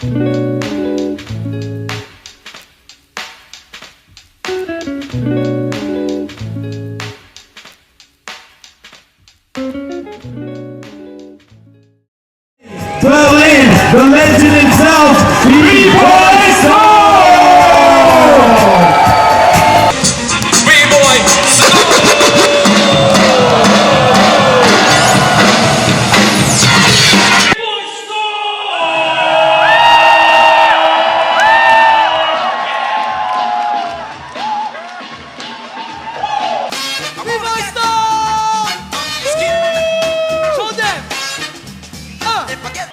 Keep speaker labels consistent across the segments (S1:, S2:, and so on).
S1: Berlin, the legend himself, bboy.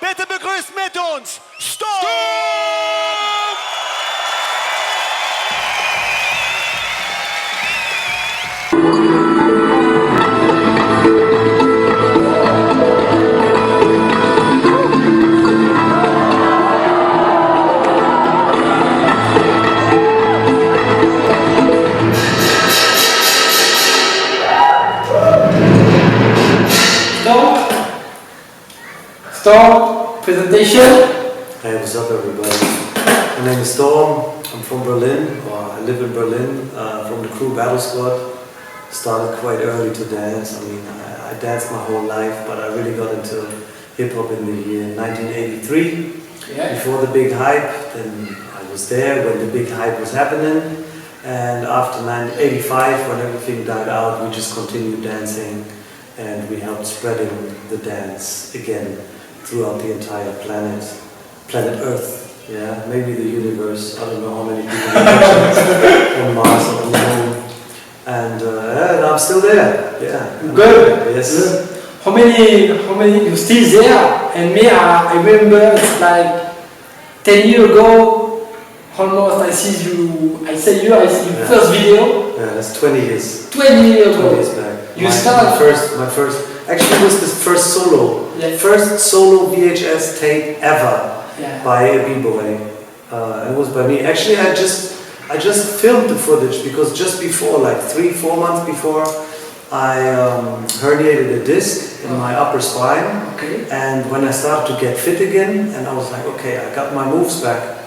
S2: Bitte begrüßt mit uns Storm!
S3: Storm, presentation.
S4: Hey, what's up everybody? My name is Storm, I'm from Berlin, or I live in Berlin, from the crew Battle Squad. Started quite early to dance. I mean, I danced my whole life, but I really got into hip-hop in the year 1983.
S3: Yeah.
S4: Before the big hype, then I was there when the big hype was happening. And after 1985, when everything died out, we just continued dancing and we helped spreading the dance again throughout the entire planet Earth, yeah, maybe the universe, I don't know how many people on Mars or on the moon, and I'm still there, yeah.
S3: Good.
S4: Yes.
S3: Good. How many, you still there? And me, I remember it's like 10 years ago, almost I see you
S4: yeah.
S3: first video.
S4: Yeah, that's 20 years.
S3: 20 years ago.
S4: 20 years back.
S3: You started.
S4: My first, actually it was the first solo,
S3: Yeah.
S4: first solo VHS tape ever.
S3: Yeah.
S4: By a bboy. It was by me. Actually, I just filmed the footage because just before, like 3-4 months before, I herniated a disc in my upper spine.
S3: Okay.
S4: And when I started to get fit again, and I was like, okay, I got my moves back.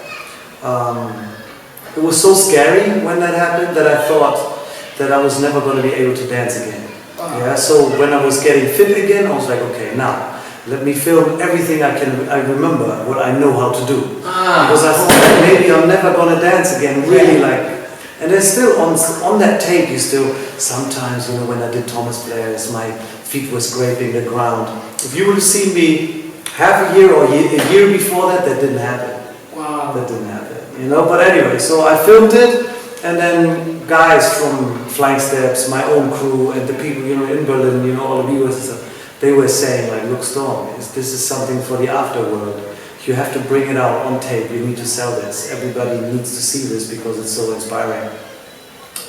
S4: It was so scary when that happened that I thought that I was never going to be able to dance again. Yeah. So when I was getting fit again, I was like, okay, now. Let me film everything I remember, what I know how to do. Because I thought maybe I'm never gonna dance again, really like. And there's still, on that tape, you still, sometimes, you know, when I did Thomas Blair's, my feet were scraping the ground. If you would have seen me half a year or a year before that, that didn't happen.
S3: Wow.
S4: That didn't happen, you know, but anyway, so I filmed it, and then guys from Flying Steps, my own crew, and the people, you know, in Berlin, you know, all the viewers and stuff, they were saying like, look Storm, this is something for the afterworld. You have to bring it out on tape, you need to sell this. Everybody needs to see this because it's so inspiring.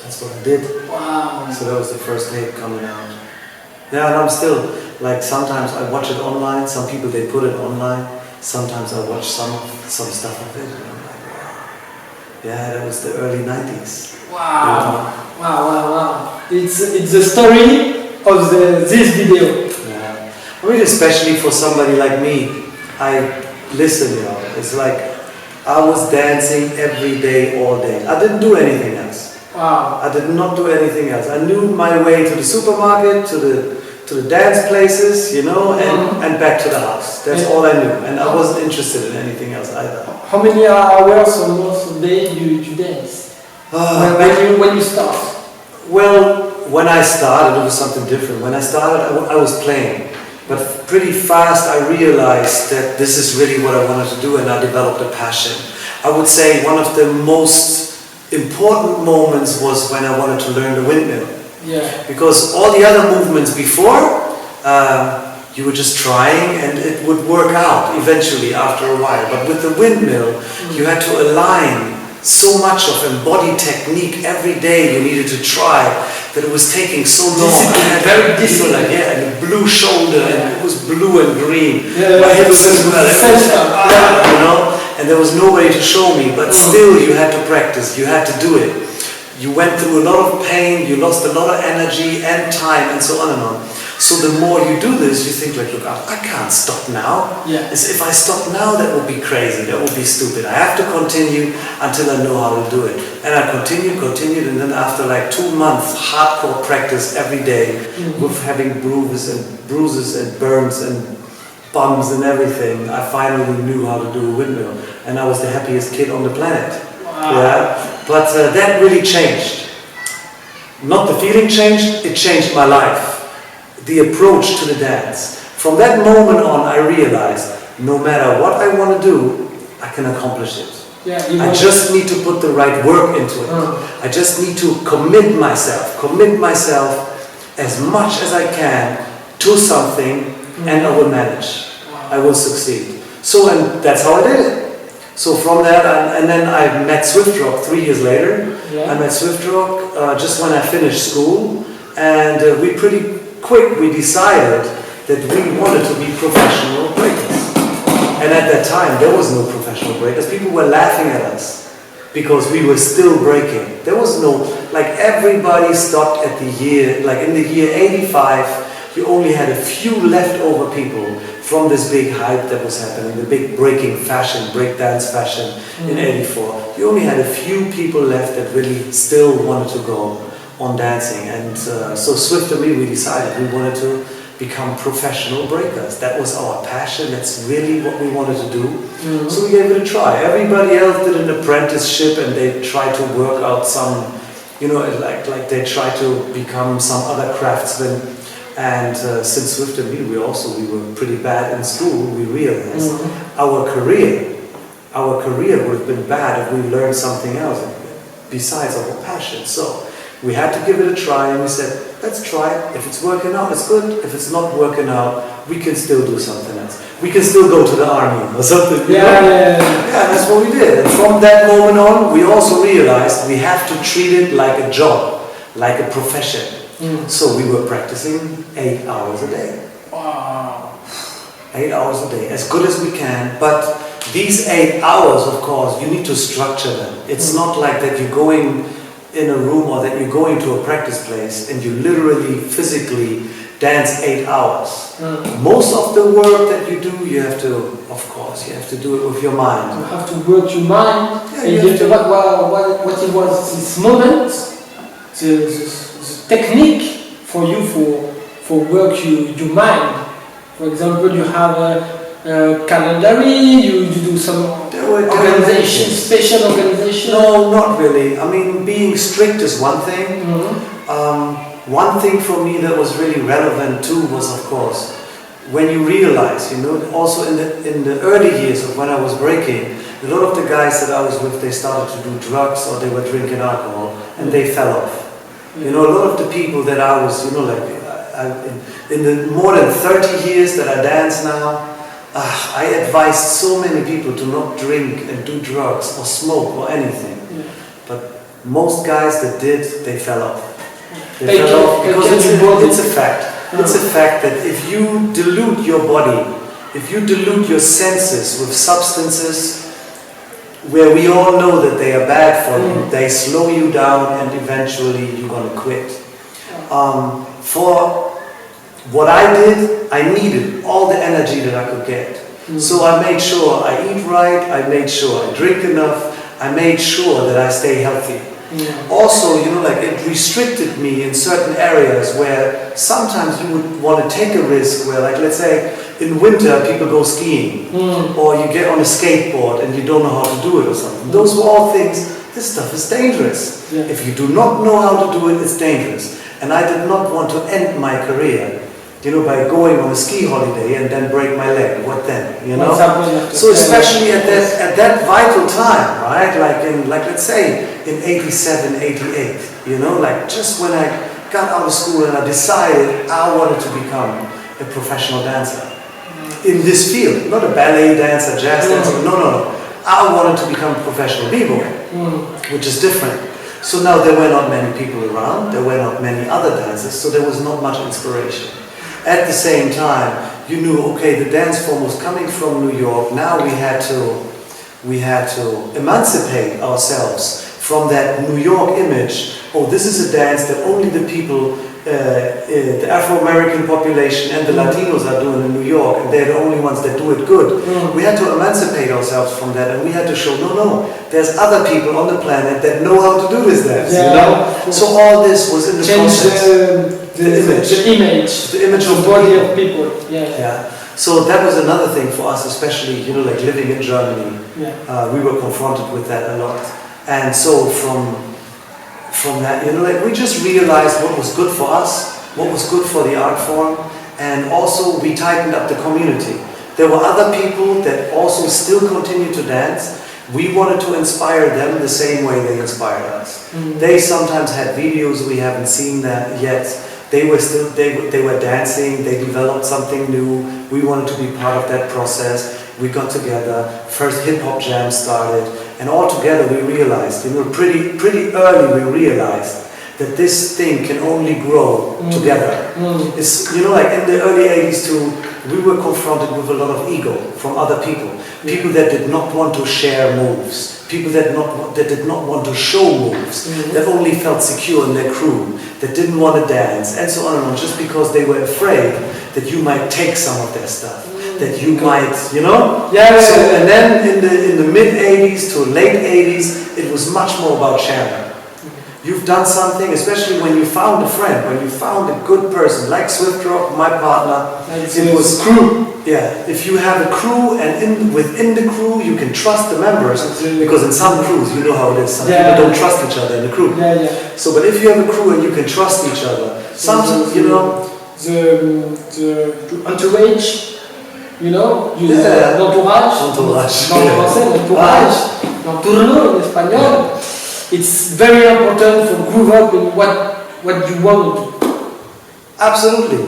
S4: That's what I did.
S3: Wow.
S4: So that was the first tape coming out. Yeah, and I'm still, like sometimes I watch it online, some people they put it online, sometimes I watch some stuff of it and I'm like, wow. Yeah, that was the early 90s.
S3: Wow. You know? Wow. It's the story of this video.
S4: I mean, especially for somebody like me, I listen, you know, it's like I was dancing every day, all day. I didn't do anything else.
S3: Wow.
S4: I did not do anything else. I knew my way to the supermarket, to the dance places, you know, and back to the house. That's all I knew. And I wasn't interested in anything else either.
S3: How many hours almost a day you dance? When you start?
S4: Well, when I started, it was something different. When I started, I was playing. But pretty fast I realized that this is really what I wanted to do, and I developed a passion. I would say one of the most important moments was when I wanted to learn the windmill.
S3: Yeah.
S4: Because all the other movements before, you were just trying and it would work out eventually after a while. But with the windmill, you had to align so much of embodied technique every day. You needed to try that it was taking so long. I had
S3: very disciplined.
S4: like, yeah, and a blue shoulder, and it was blue and green.
S3: Yeah,
S4: my hips as well. You know, and there was nobody to show me, but still you had to practice. You had to do it. You went through a lot of pain. You lost a lot of energy and time, and so on and on. So the more you do this, you think like, look, I can't stop now.
S3: Yeah.
S4: As if I stop now, that would be crazy, that would be stupid. I have to continue until I know how to do it. And I continued, and then after like 2 months, hardcore practice every day, with having bruises and burns and bumps and everything, I finally knew how to do a windmill. And I was the happiest kid on the planet.
S3: Wow.
S4: Yeah. But that really changed. Not the feeling changed, it changed my life. The approach to the dance. From that moment on, I realized no matter what I want to do, I can accomplish it.
S3: Yeah,
S4: I just need to put the right work into it. I just need to commit myself as much as I can to something, and I will manage. I will succeed. So, and that's how I did it. So from that, and then I met Swift Rock 3 years later.
S3: Yeah.
S4: I met Swift Rock just when I finished school, and we pretty quick we decided that we wanted to be professional breakers. And at that time there was no professional breakers. People were laughing at us because we were still breaking. There was no, like everybody stopped at the year, like in the year 85, you only had a few leftover people from this big hype that was happening, the big breaking fashion, breakdance fashion in 84. You only had a few people left that really still wanted to go on dancing, and so Swift and me, we decided we wanted to become professional breakers. That was our passion, that's really what we wanted to do. So we gave it a try. Everybody else did an apprenticeship and they tried to work out some, you know, like they tried to become some other craftsman. And since Swift and me, we were pretty bad in school, we realized our career would have been bad if we learned something else besides our passion. So we had to give it a try, and we said, let's try it. If it's working out, it's good. If it's not working out, we can still do something else. We can still go to the army or something.
S3: Yeah,
S4: that's what we did. And from that moment on, we also realized we have to treat it like a job, like a profession. So we were practicing 8 hours a day.
S3: Wow.
S4: 8 hours a day, as good as we can. But these 8 hours, of course, you need to structure them. It's not like that you're going in a room or that you're going to a practice place and you literally physically dance 8 hours. Most of the work that you do, you have to, of course, you have to do it with your mind.
S3: You have to work your mind.
S4: Yeah,
S3: and you have to what it was this moment, the technique for you for work your mind. For example, you have a calendar, you do some organization, special organization?
S4: No, not really. I mean, being strict is one thing. One thing for me that was really relevant too was, of course, when you realize, you know, also in the early years of when I was breaking, a lot of the guys that I was with, they started to do drugs or they were drinking alcohol and they fell off. You know, a lot of the people that I was, you know, like in the more than 30 years that I dance now, I advised so many people to not drink and do drugs or smoke or anything. But most guys that did, they fell off. They fell off because it's a fact. It's a fact that if you dilute your body, if you dilute your senses with substances where we all know that they are bad for you, they slow you down and eventually you're going to quit. For what I did, I needed all the energy that I could get. So I made sure I eat right, I made sure I drink enough, I made sure that I stay healthy. Also, you know, like it restricted me in certain areas where sometimes you would want to take a risk where, like, let's say in winter people go skiing or you get on a skateboard and you don't know how to do it or something. Those were all things, this stuff is dangerous. If you do not know how to do it, it's dangerous. And I did not want to end my career, you know, by going on a ski holiday and then break my leg. What then, you know? So especially at that vital time, right? Like let's say in 87, 88, you know, like just when I got out of school and I decided I wanted to become a professional dancer in this field, not a ballet dancer, jazz dancer, no. I wanted to become a professional bboy, which is different. So now there were not many people around, there were not many other dancers, so there was not much inspiration. At the same time, you knew, okay, the dance form was coming from New York. Now we had to emancipate ourselves from that New York image. Oh, this is a dance that only the people the Afro-American population and the Latinos are doing in New York, and they're the only ones that do it good. We had to emancipate ourselves from that, and we had to show, no, there's other people on the planet that know how to do this dance, you know? So all this was in the process.
S3: The image
S4: of
S3: the body of people.
S4: Yeah. So that was another thing for us, especially, you know, like living in Germany. We were confronted with that a lot. And so from that, you know, like we just realized what was good for us, what was good for the art form, and also we tightened up the community. There were other people that also still continue to dance. We wanted to inspire them the same way they inspired us. They sometimes had videos, we haven't seen that yet. They were dancing, they developed something new. We wanted to be part of that process. We got together, first hip-hop jam started, and all together we realized, you know, pretty early we realized that this thing can only grow together. It's, you know, like in the early 80s too, we were confronted with a lot of ego from other people. People that did not want to share moves. People that did not want to show moves. That only felt secure in their crew. That didn't want to dance, and so on and on, just because they were afraid that you might take some of their stuff. That you might, you know? So, and then in the mid-80s to late 80s, it was much more about sharing. You've done something, especially when you found a friend, when you found a good person, like Swift Rock, my partner. It was
S3: crew.
S4: Yeah, if you have a crew and within the crew you can trust the members, because in some crews, you know how it is, some people don't trust each other in the crew. So, but if you have a crew and you can trust each other, sometimes, you know...
S3: The entourage, you know, l'entourage, l'entourage in espagnol. It's very important for groove up in what you want to do.
S4: Absolutely.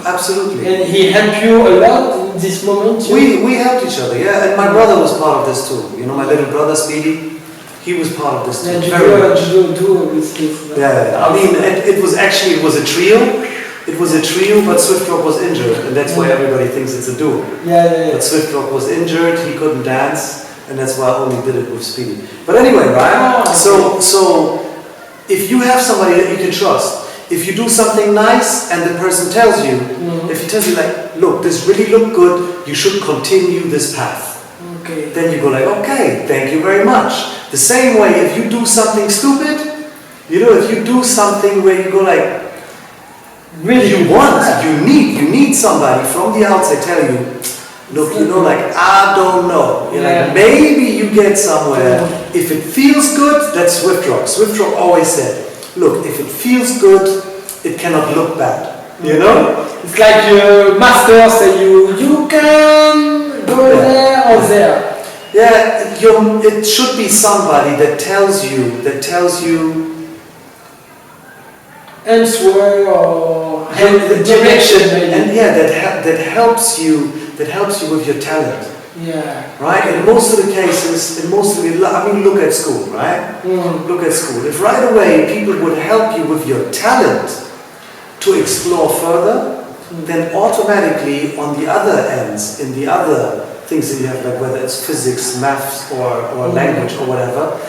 S4: Absolutely.
S3: And he helped you a lot in this moment?
S4: We helped each other, yeah. And my brother was part of this too. You know, my little brother, Speedy, he was part of this too.
S3: Yeah,
S4: I mean, it was a trio. It was a trio, but Swift Rock was injured, and that's why everybody thinks it's a duo. But Swift Rock was injured, he couldn't dance, and that's why I only did it with Speedy. But anyway, right? So if you have somebody that you can trust, if you do something nice and the person tells you, if he tells you like, look, this really looked good, you should continue this path. Then you go like, okay, thank you very much. The same way, if you do something stupid, you know, if you do something where you go like, really you need somebody from the outside tell you, look, you know, like, I don't know. You're like, maybe you get somewhere. If it feels good, that's Swift Rock. Swift Rock always said, look, if it feels good, it cannot look bad. You know?
S3: It's like your master say you can go there or there.
S4: Yeah, it should be somebody that tells you
S3: answer or the direction,
S4: and that helps you with your talent. Right? In most of the cases, I mean, look at school, right? Look at school. If right away people would help you with your talent to explore further, then automatically on the other ends, in the other things that you have, like whether it's physics, maths, or language or whatever,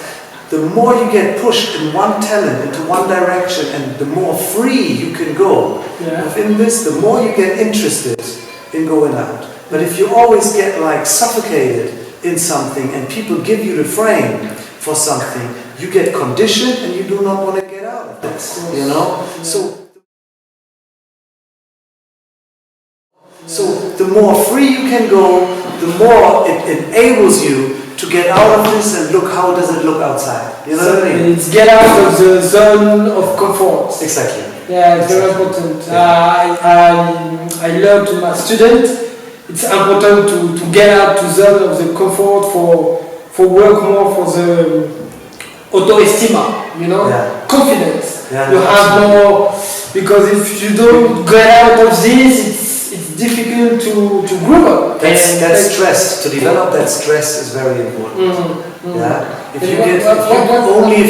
S4: the more you get pushed in one talent, into one direction, and the more free you can go within this, the more you get interested in going out. But if you always get like suffocated in something and people give you the frame for something, you get conditioned and you do not want to get out of this, you know? So the more free you can go, the more it enables you to get out of this and look, how does it look outside? You know what I mean?
S3: It's get out of the zone of comfort.
S4: Exactly.
S3: Yeah, it's very important. I learn to my students, it's important to get out to the zone of the comfort for work more for the auto-estima, you know, confidence. You have more, because if you don't get out of this, it's difficult to grow up.
S4: That stress, to develop that stress is very important. If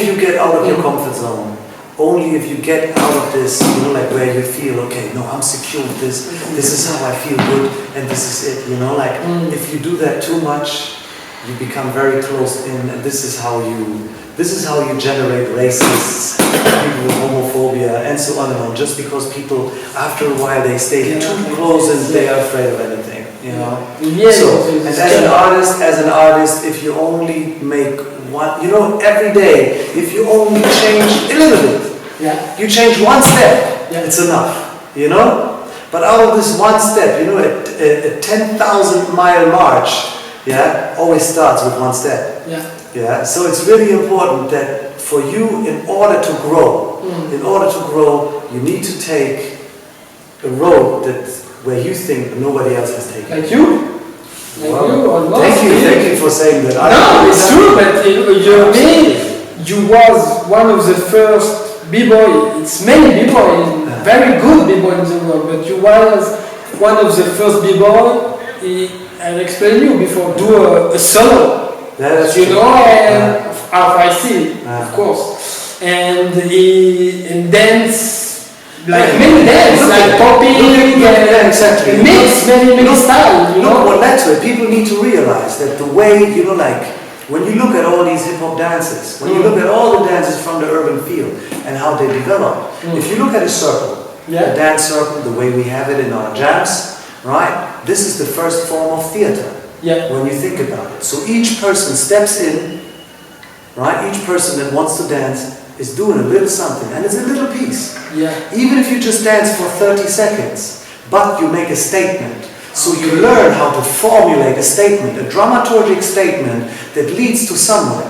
S4: you get out of your comfort zone, only if you get out of this, you know, like where you feel, okay, no, I'm secure with this is how I feel good, and this is it, you know, like if you do that too much, you become very close in, and this is how you generate racists, people with homophobia, and so on and on. Just because people, after a while, they stay too close and they are afraid of anything, you know. So, and as an artist, if you only make one, you know, every day, if you only change a little bit, you change one step, it's enough, you know. But out of this one step, you know, a 10,000-mile march, always starts with one step. So it's really important that for you, in order to grow, you need to take a road where you think nobody else has taken.
S3: Like you?
S4: Thank you for saying that.
S3: No, it's true, but you was one of the first b-boy. It's many b-boy, very good b-boy in the world, but you was one of the first b-boy. I explained you before. Do a solo.
S4: That's
S3: you
S4: true.
S3: know, and I see, of course, and dance, like many dance, like popping,
S4: exactly.
S3: many styles, you know.
S4: What led to it, people need to realize that the way, you know, like, when you look at all these hip-hop dances, when you look at all the dances from the urban field and how they develop, if you look at a circle, a dance circle, the way we have it in our jams, right, this is the first form of theater. When you think about it. So each person steps in, right? Each person that wants to dance is doing a little something, and it's a little piece. Even if you just dance for 30 seconds, but you make a statement. So you learn how to formulate a statement, a dramaturgic statement that leads to somewhere.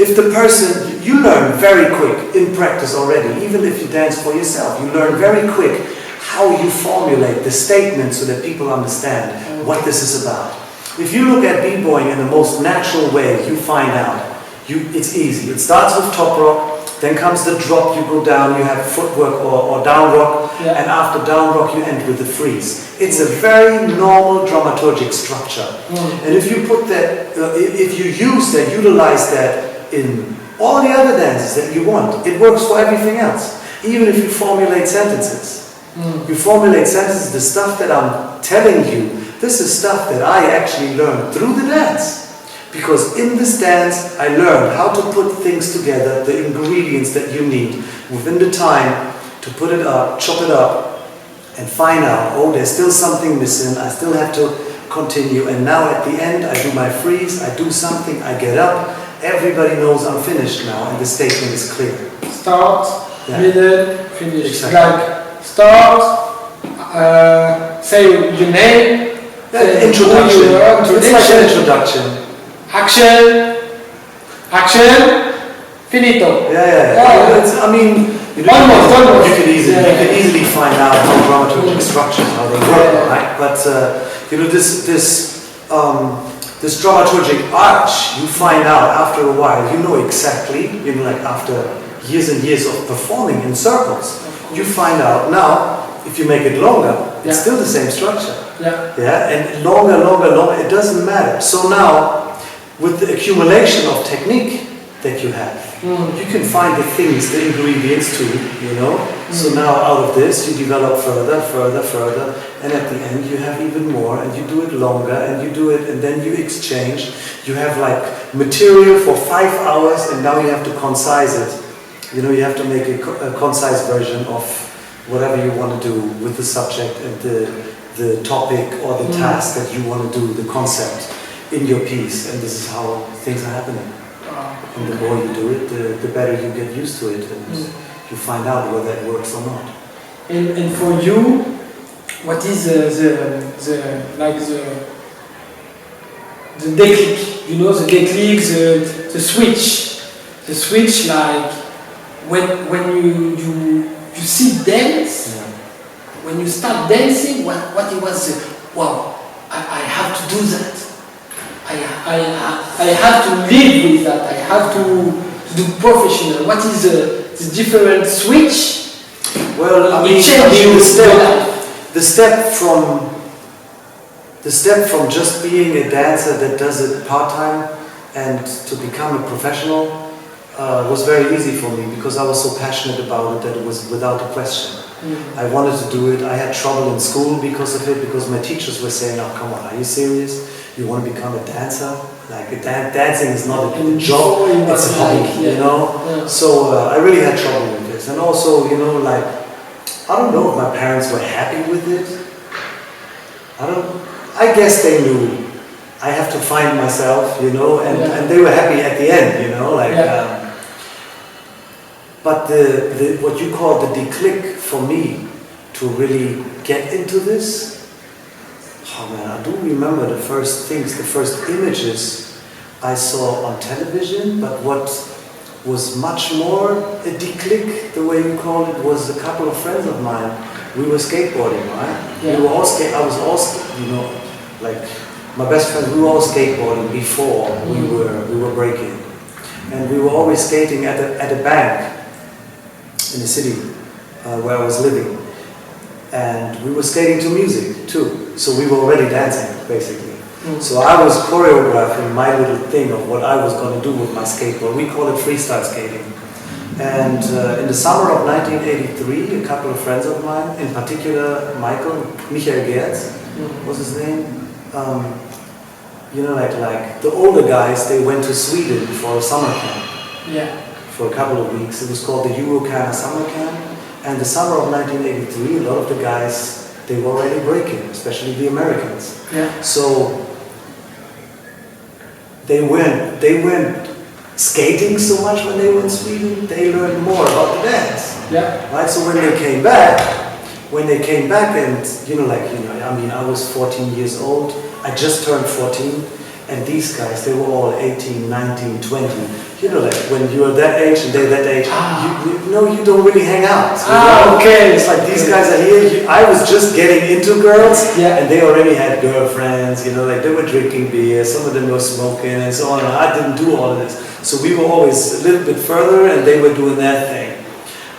S4: If the person, you learn very quick in practice already, even if you dance for yourself, you learn very quick how you formulate the statement so that people understand what this is about. If you look at b-boying in the most natural way, you find out, it's easy. It starts with top rock, then comes the drop, you go down, you have footwork or down rock, and after down rock you end with the freeze. It's a very normal dramaturgic structure. And if you put that, if you utilize that in all the other dances that you want, it works for everything else. Even if you formulate sentences. You formulate sentences, the stuff that I'm telling you, this is stuff that I actually learned through the dance. Because in this dance, I learned how to put things together, the ingredients that you need within the time to put it up, chop it up, and find out, oh, there's still something missing, I still have to continue, and now at the end, I do my freeze, I do something, I get up, everybody knows I'm finished now, and the statement is clear.
S3: Start, middle, finish.
S4: Exactly.
S3: Like, start, say your name,
S4: Introduction. It's like an introduction.
S3: Action, finito.
S4: I mean,
S3: almost.
S4: You can easily find out how dramaturgic structures, how they work, right? But you know, this dramaturgic arch, you find out after a while. You know exactly. You know, like after years and years of performing in circles, you find out now. If you make it longer, it's still the same structure. And longer, it doesn't matter. So now, with the accumulation of technique that you have, you can find the things, the ingredients too, you know. So now out of this, you develop further, and at the end you have even more, and you do it longer, and you do it, and then you exchange. You have like material for 5 hours, and now you have to concise it. You know, you have to make a concise version of whatever you want to do with the subject and the topic or the task that you want to do, the concept in your piece, and this is how things are happening. And the more you do it, the better you get used to it, and you find out whether it works or not.
S3: And for you, what is the déclic? You know, the déclic, the switch, like when you see dance, when you start dancing, what it was, wow, I have to do that. I have to live with that. I have to do professional. What is the different switch?
S4: Well, I mean, the step from just being a dancer that does it part-time and to become a professional was very easy for me because I was so passionate about it that it was without a question. I wanted to do it. I had trouble in school because of it, because my teachers were saying, oh, come on, are you serious? You want to become a dancer? Like dancing is not a job, it's a hobby, you know.
S3: Yeah.
S4: So I really had trouble with this, and also, you know, like I don't know if my parents were happy with it. I guess they knew I have to find myself, you know, and they were happy at the end, you know, like. But the what you call the declick for me to really get into this. Oh man, I do remember the first things, the first images I saw on television, but what was much more a declick, the way you call it, was a couple of friends of mine. We were skateboarding, right?
S3: Yeah.
S4: We were all I was all, you know, like my best friends, we were all skateboarding before we were breaking. And we were always skating at a bank in the city where I was living. And we were skating to music too, so we were already dancing basically. So I was choreographing my little thing of what I was going to do with my skateboard. We call it freestyle skating. And in the summer of 1983, a couple of friends of mine, in particular Michael Gertz was his name. You know, like the older guys, they went to Sweden for a summer camp.
S3: Yeah.
S4: For a couple of weeks. It was called the Eurocana Summer Camp. And the summer of 1983, a lot of the guys, they were already breaking, especially the Americans.
S3: Yeah.
S4: So they weren't skating so much when they were in Sweden. They learned more about the dance.
S3: Yeah.
S4: Right. So when they came back, and I mean, I was 14 years old. I just turned 14, and these guys, they were all 18, 19, 20. You know, like when you're that age and they're that age, you don't really hang out.
S3: Okay.
S4: It's like these guys are here. I was just getting into girls, and they already had girlfriends. You know, like they were drinking beer. Some of them were smoking and so on. And I didn't do all of this, so we were always a little bit further, and they were doing their thing.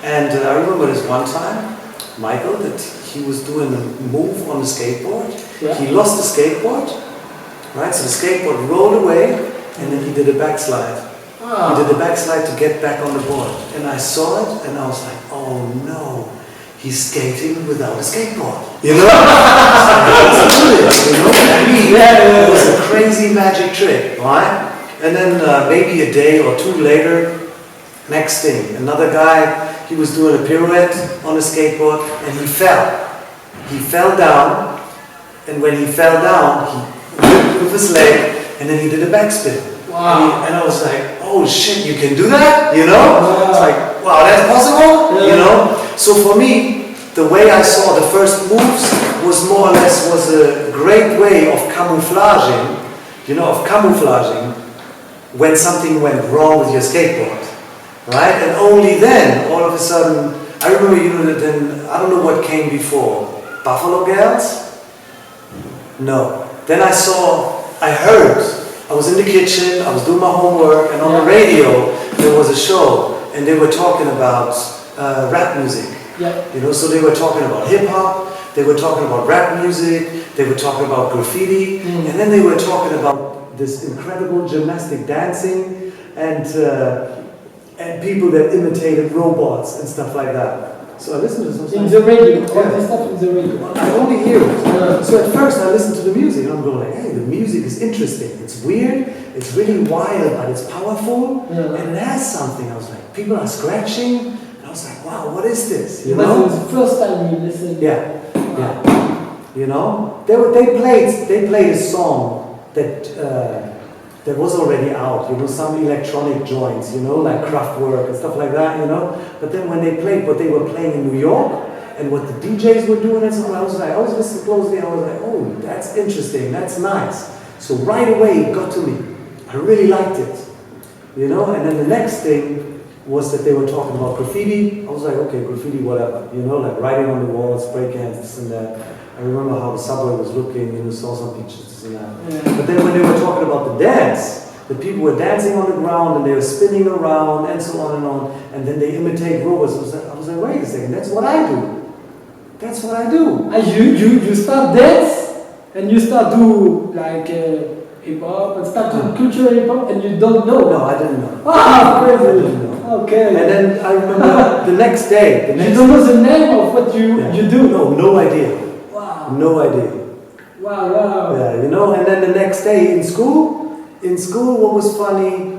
S4: And I remember this one time, Michael, that he was doing a move on the skateboard.
S3: Yeah.
S4: He lost the skateboard, right? So the skateboard rolled away, and then he did a backslide. He did the backslide to get back on the board. And I saw it, and I was like, oh no, he's skating without a skateboard. You know? It was a crazy magic trick, right? And then maybe a day or two later, next thing, another guy, he was doing a pirouette on a skateboard, and he fell. He fell down, and when he fell down, he whipped with his leg, and then he did a backspin.
S3: Wow.
S4: And I was like, oh shit, you can do that? You know? It's like, wow, that's possible? You know? So for me, the way I saw the first moves was more or less a great way of camouflaging, when something went wrong with your skateboard. Right? And only then, all of a sudden, I remember, then, I don't know what came before. Buffalo Girls? No. Then I heard, I was in the kitchen, I was doing my homework, and on the radio, there was a show, and they were talking about rap music.
S3: Yeah.
S4: You know, so they were talking about hip-hop, they were talking about rap music, they were talking about graffiti, and then they were talking about this incredible gymnastic dancing, and people that imitated robots and stuff like that. So I listened to some
S3: in the radio, all this stuff in the radio.
S4: I only hear it. So at first I listened to the music and I'm going like, hey, the music is interesting. It's weird, it's really wild, but it's powerful, and it has something. I was like, people are scratching, and I was like, wow, what is this? You know?
S3: It was the first time you listened.
S4: Yeah. You know, they played a song that was already out, you know, some electronic joints, you know, like Kraftwerk and stuff like that, you know. But then when they played what they were playing in New York and what the DJs were doing and so on, I was listening closely and I was like, oh, that's interesting, that's nice. So right away it got to me. I really liked it, you know. And then the next thing was that they were talking about graffiti. I was like, okay, graffiti, whatever, you know, like writing on the walls, spray cans, this and that. I remember how the subway was looking, you know, saw some pictures, this and that.
S3: Yeah.
S4: But then when they were talking about the dance, the people were dancing on the ground and they were spinning around and so on, and then they imitate robots. I was like, wait a second, that's what I do. That's what I do.
S3: And you start dance and you start do like hip hop and start to cultural hip hop and you don't know.
S4: No, I didn't know.
S3: Ah, crazy.
S4: I didn't know.
S3: Okay.
S4: And then I remember the next day.
S3: You don't know the name of what you do.
S4: No idea.
S3: Wow.
S4: No idea.
S3: Wow.
S4: Yeah, you know. And then the next day in school, in school, what was funny,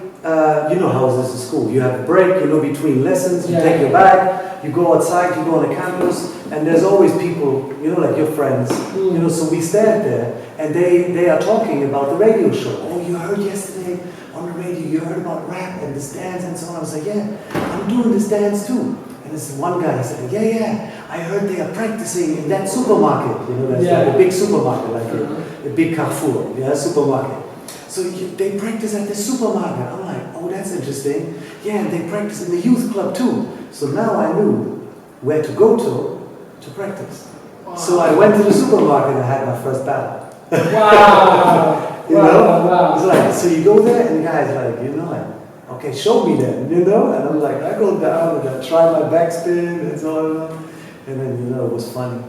S4: you know how it is in school. You have a break, you know, between lessons, you take your bag, you go outside, you go on the campus, and there's always people, you know, like your friends, you know, so we stand there, and they are talking about the radio show. Oh, you heard yesterday on the radio, you heard about rap and this dance and so on. I was like, yeah, I'm doing this dance too. And this one guy said, yeah, I heard they are practicing in that supermarket, you know, that's like a big supermarket, like a big Carrefour, supermarket. So they practice at the supermarket. I'm like, oh, that's interesting. Yeah, and they practice in the youth club too. So now I knew where to go to practice. Wow. So I went to the supermarket and I had my first battle.
S3: Wow!
S4: You know? Wow. It's like, so you go there and the guy's like, you know, like, okay, show me then, you know? And I'm like, I go down and I try my backspin and so on. And then, you know, it was funny.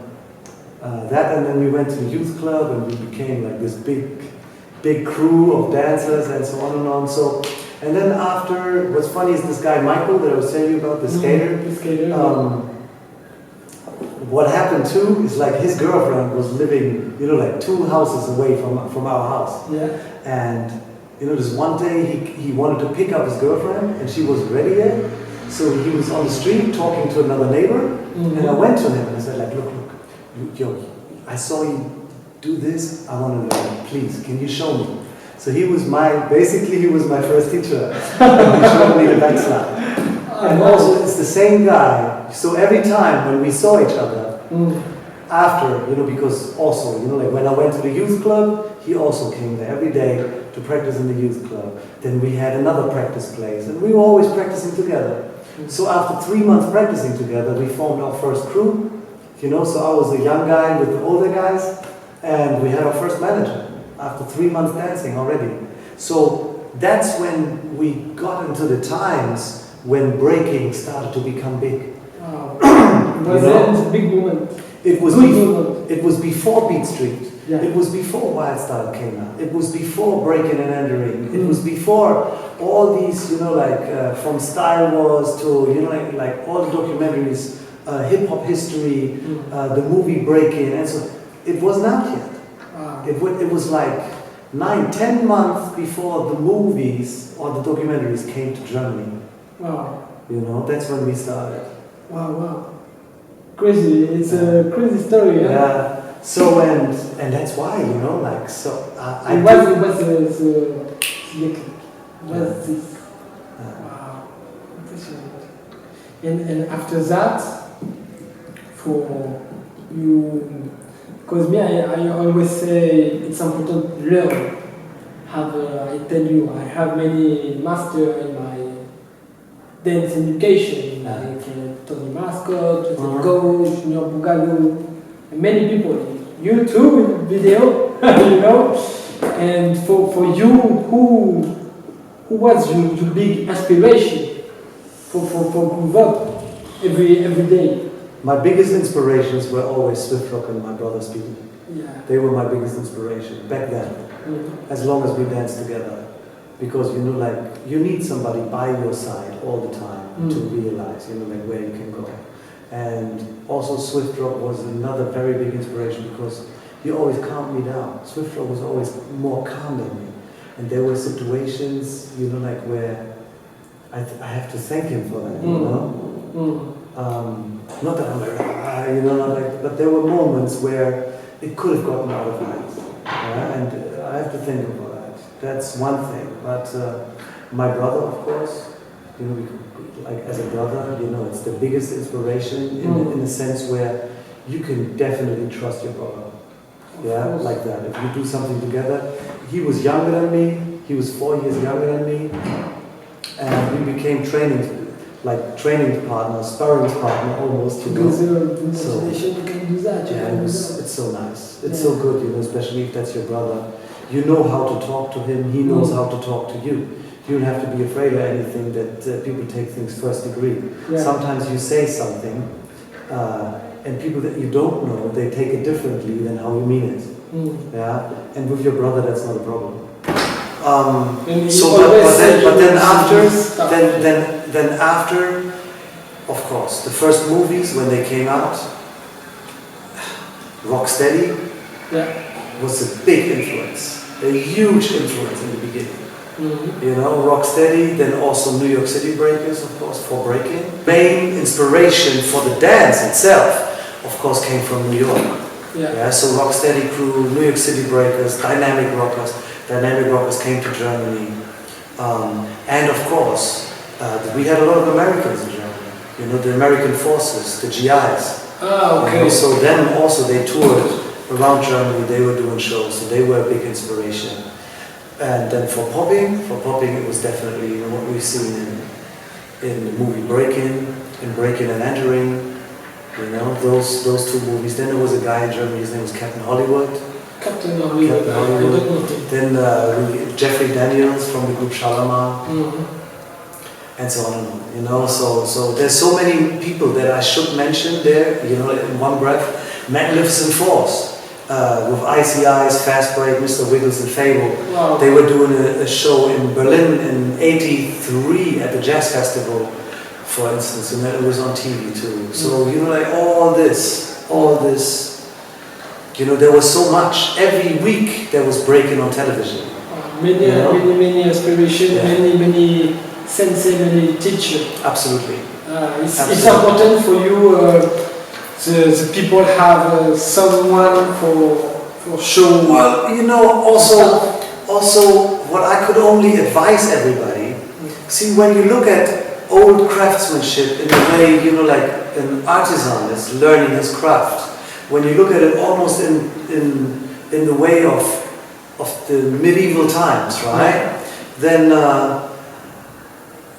S4: That, and then we went to the youth club and we became like this big crew of dancers and so on and on. So, and then after, what's funny is this guy Michael that I was telling you about, the skater.
S3: The skater.
S4: What happened too is like his girlfriend was living, you know, like 2 houses away from our house.
S3: Yeah.
S4: And you know, this one day he wanted to pick up his girlfriend and she wasn't ready yet. So he was on the street talking to another neighbor, and I went to him and I said, like, look, yo, I saw you do this. I want to learn. Please, can you show me? So he was my first teacher. He showed me the backslide. And also, it's the same guy. So every time when we saw each other, after, you know, because also, you know, like when I went to the youth club, he also came there every day to practice in the youth club. Then we had another practice place, and we were always practicing together. So after 3 months practicing together, we formed our first crew. You know, so I was a young guy with the older guys, and we had our first manager after 3 months dancing already. So that's when we got into the times when breaking started to become big.
S3: Wow. Was it a big moment?
S4: It was before Beat Street. Yeah. It was before Wild Style came out. It was before Breaking and Entering. It was before all these, you know, like from Style Wars to, you know, like all the documentaries, hip hop history, the movie Breaking, and so it wasn't out yet. Wow. It was like 9-10 months before the movies or the documentaries came to Germany.
S3: Wow.
S4: You know, that's when we started.
S3: Wow. Crazy. It's a crazy story.
S4: Yeah. So and that's why, you know, like, so I
S3: was this? Wow. And after that, for you, because me, I always say it's important to learn. I tell you, I have many masters in my dance education, like Tony Mascot, Coach, Junior Bugalo, and many people. YouTube video, you know. And for you, who was your big inspiration for move up every day?
S4: My biggest inspirations were always Swift Rock and my brother Speedy.
S3: Yeah.
S4: They were my biggest inspiration back then. As long as we danced together, because you know, like you need somebody by your side all the time to realize, you know, like where you can go. And also Swift Rock was another very big inspiration because he always calmed me down. Swift Rock was always more calm than me. And there were situations, you know, like where I have to thank him for that, you know. Not that I'm like, you know, like, but there were moments where it could have gotten out of hand. And I have to thank him for that. That's one thing. But my brother, of course, you know, like as a brother, you know, it's the biggest inspiration in a sense where you can definitely trust your brother. Yeah, like that. If you do something together, he was younger than me. He was 4 years younger than me, and we became training partners, sparring partner almost. You know,
S3: so you can do that.
S4: Yeah, it's so nice. It's so good, you know, especially if that's your brother. You know how to talk to him. He knows how to talk to you. You don't have to be afraid of anything that people take things first degree. Yeah. Sometimes you say something, and people that you don't know, they take it differently than how you mean it. Yeah, and with your brother, that's not a problem. Then after, of course, the first movies when they came out, Rocksteady was a big influence, a huge influence in the beginning. You know, Rocksteady, then also New York City Breakers, of course, for breaking. Main inspiration for the dance itself, of course, came from New York. Yeah, so Rocksteady crew, New York City Breakers, Dynamic Rockers came to Germany. And of course, we had a lot of Americans in Germany. You know, the American forces, the GIs.
S3: Ah, okay.
S4: You know, so then also they toured around Germany, they were doing shows, so they were a big inspiration. And then for popping it was definitely, you know, what we've seen in the movie Breaking and Entering. You know, those two movies. Then there was a guy in Germany, his name was Captain Hollywood.
S3: Captain Hollywood.
S4: Then Jeffrey Daniels from the group Shalamar. And so on and on. You know, so there's so many people that I should mention there, you know, in one breath. Magnificent Force. With Icy Eyes, Fast Break, Mr. Wiggles and Fable.
S3: Wow.
S4: They were doing a show in Berlin in '83 at the Jazz Festival, for instance, and it was on TV too. So, you know, like all this, you know, there was so much. Every week there was breaking on television.
S3: Many inspiration, many sensei, many teacher.
S4: Absolutely.
S3: It's important for you. The people have someone for show.
S4: Well, you know, also what I could only advise everybody. See, when you look at old craftsmanship in the way, you know, like an artisan is learning his craft. When you look at it almost in the way of the medieval times, right? Then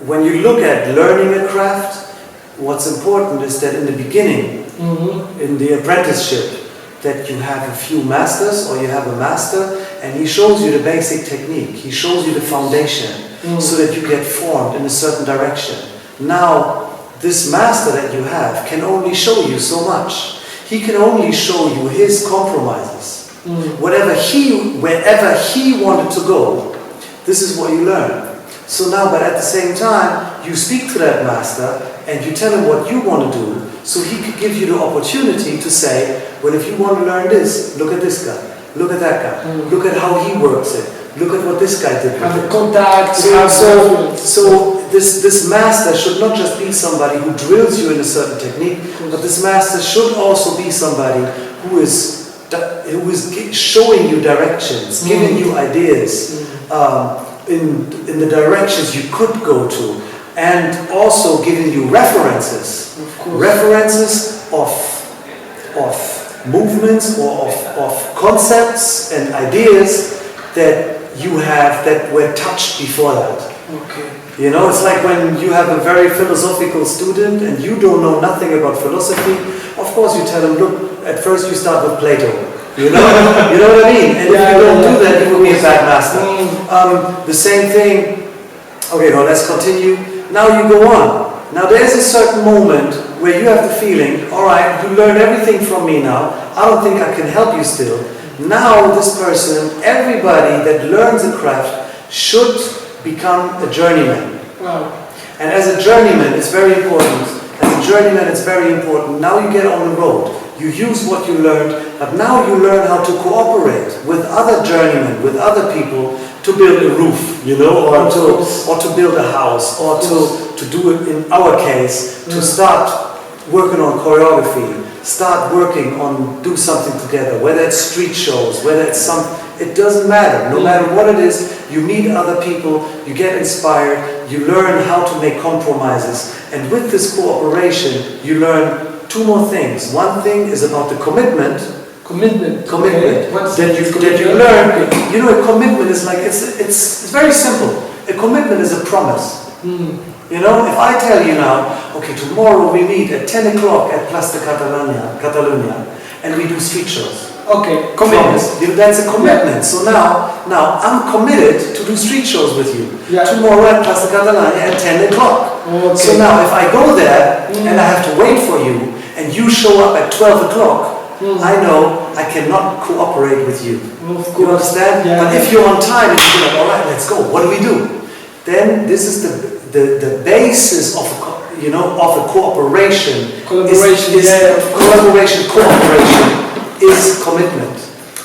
S4: when you look at learning a craft, what's important is that in the beginning, in the apprenticeship, that you have a few masters or you have a master and he shows you the basic technique, he shows you the foundation so that you get formed in a certain direction. Now, this master that you have can only show you so much. He can only show you his compromises. Wherever he wanted to go, this is what you learn. So now, but at the same time, you speak to that master and you tell him what you want to do, so he could give you the opportunity to say, well, if you want to learn this, look at this guy, look at that guy, look at how he works it, look at what this guy did.
S3: Have a contact.
S4: So this master should not just be somebody who drills you in a certain technique, but this master should also be somebody who is showing you directions, giving you ideas in the directions you could go to, and also giving you references of movements or of concepts and ideas that you have that were touched before that.
S3: Okay.
S4: You know, it's like when you have a very philosophical student and you don't know nothing about philosophy. Of course, you tell them, look, at first you start with Plato. You know, you know what I mean? And if you don't do that, you will be a bad master. The same thing. Okay, now let's continue. Now you go on. Now there's a certain moment where you have the feeling, all right, you learned everything from me now. I don't think I can help you still. Now this person, everybody that learns a craft should become a journeyman.
S3: Wow.
S4: And as a journeyman, it's very important. Now you get on the road. You use what you learned, but now you learn how to cooperate with other journeymen, with other people to build a roof, you know, or to build a house, or to do it in our case, to start working on choreography, start working on do something together, whether it's street shows, whether it's it doesn't matter. No matter what it is, you meet other people, you get inspired, you learn how to make compromises, and with this cooperation, you learn two more things. One thing is about the commitment.
S3: Okay.
S4: That you learn. You know, a commitment is like, it's very simple. A commitment is a promise. You know, if I tell you now, okay, tomorrow we meet at 10 o'clock at Plaza Catalunya, and we do street shows.
S3: Okay, commitment.
S4: That's a commitment. So now I'm committed to do street shows with you.
S3: Yeah.
S4: Tomorrow at Plaza Catalunya at 10 o'clock.
S3: Okay.
S4: So now if I go there and I have to wait for you, and you show up at 12 o'clock, I know I cannot cooperate with you.
S3: Of course.
S4: You understand?
S3: Yeah,
S4: but if you're on time and you're like, all right, let's go. What do we do? Then this is the basis of a cooperation. Cooperation is commitment,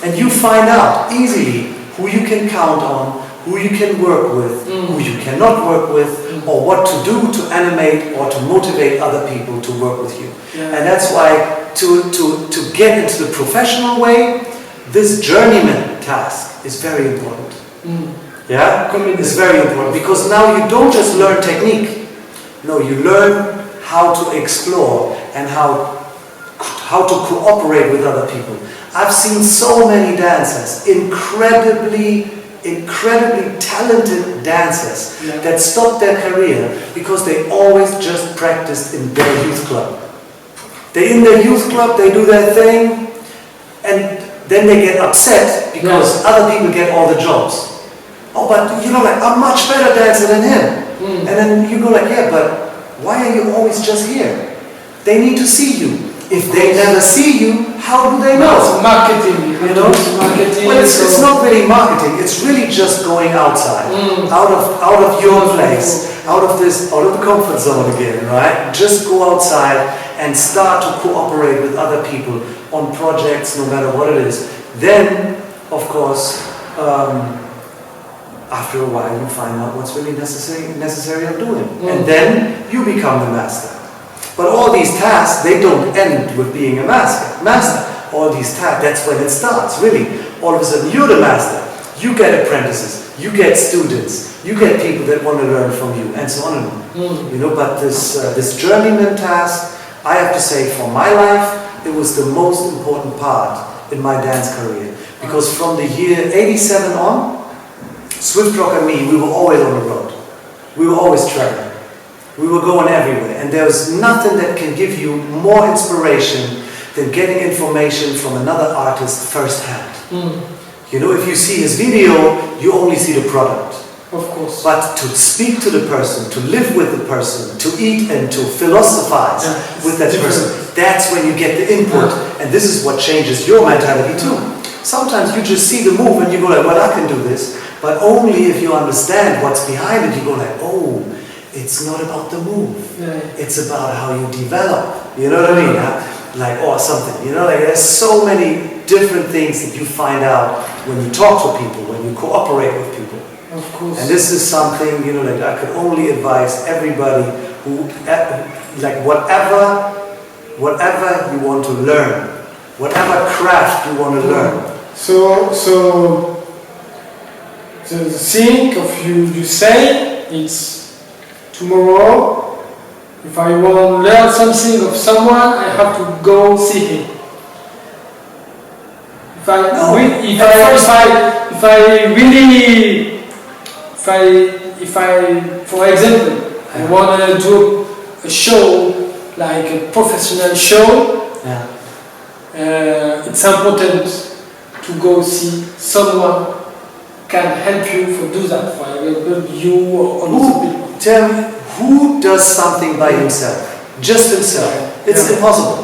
S4: and you find out easily who you can count on, who you can work with, who you cannot work with, or what to do to animate or to motivate other people to work with you.
S3: Yeah.
S4: And that's why to get into the professional way, this journeyman task is very important. Yeah? It's very important because now you don't just learn technique. No, you learn how to explore and how to cooperate with other people. I've seen so many dancers, incredibly talented dancers that stopped their career because they always just practiced in their youth club. They're in their youth club, they do their thing, and then they get upset because other people get all the jobs. Oh, but like, I'm much better dancer than him. And then you go like, yeah, but why are you always just here? They need to see you. If they never see you, how do they know?
S3: It's marketing, marketing.
S4: Well, it's not really marketing. It's really just going outside, out of your place, out of the comfort zone again, right? Just go outside and start to cooperate with other people on projects, no matter what it is. Then, of course, after a while, you find out what's really necessary of doing, and then you become the master. But all these tasks, they don't end with being a master. All these tasks, that's when it starts, really. All of a sudden, you're the master. You get apprentices, you get students, you get people that want to learn from you, and so on and on. But this journeyman task, I have to say, for my life, it was the most important part in my dance career. Because from the year 87 on, Swift Rock and me, we were always on the road. We were always traveling. We were going everywhere, and there was nothing that can give you more inspiration than getting information from another artist firsthand. If you see his video, you only see the product.
S3: Of course.
S4: But to speak to the person, to live with the person, to eat and to philosophize with that person, that's when you get the input, and this is what changes your mentality too. Sometimes you just see the move and you go like, well, I can do this, but only if you understand what's behind it, you go like, oh, it's not about the move. It's about how you develop. You know what I mean? Or something. There's so many different things that you find out when you talk to people, when you cooperate with people.
S3: Of course.
S4: And this is something, I could only advise everybody who, whatever you want to learn, whatever craft you want to learn.
S3: So the thing of you say, it's tomorrow, if I want to learn something of someone, I have to go see him. If I, for example, I want to do a show, like a professional show, it's important to go see someone can help you to do that. For example, you or other people.
S4: Tell me, who does something by himself? Just himself. It's impossible.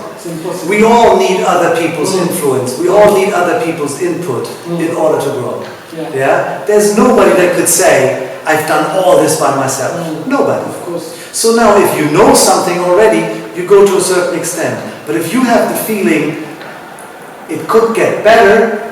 S4: We all need other people's influence. We all need other people's input in order to grow. There's nobody that could say, I've done all this by myself. Nobody.
S3: Of course.
S4: So now if you know something already, you go to a certain extent. But if you have the feeling it could get better,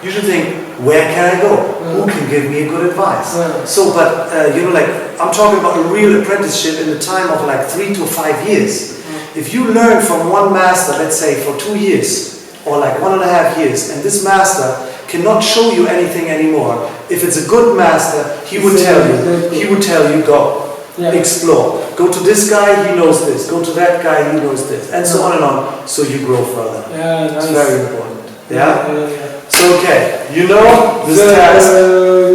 S4: you should think, where can I go? Who can give me a good advice? So, but I'm talking about a real apprenticeship in the time of 3 to 5 years. If you learn from one master, let's say for 2 years, or 1.5 years, and this master cannot show you anything anymore, if it's a good master, he would tell you, go, explore. Go to this guy, he knows this. Go to that guy, he knows this. And so on and on, so you grow further. It's very important. So, okay, this task.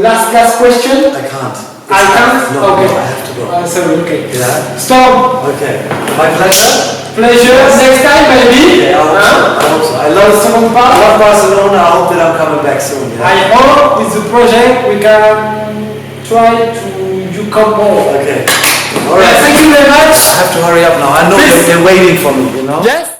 S3: Last question?
S4: I can't.
S3: I can't?
S4: No,
S3: okay.
S4: I have to go.
S3: Sorry, okay.
S4: Stop! Okay. My pleasure.
S3: Next time, maybe.
S4: I hope so. I love Barcelona. I hope that I'm coming back soon.
S3: I hope with the project we can try to come more.
S4: Okay. All right.
S3: Thank you very much.
S4: I have to hurry up now. I know they're waiting for me,
S3: Yes.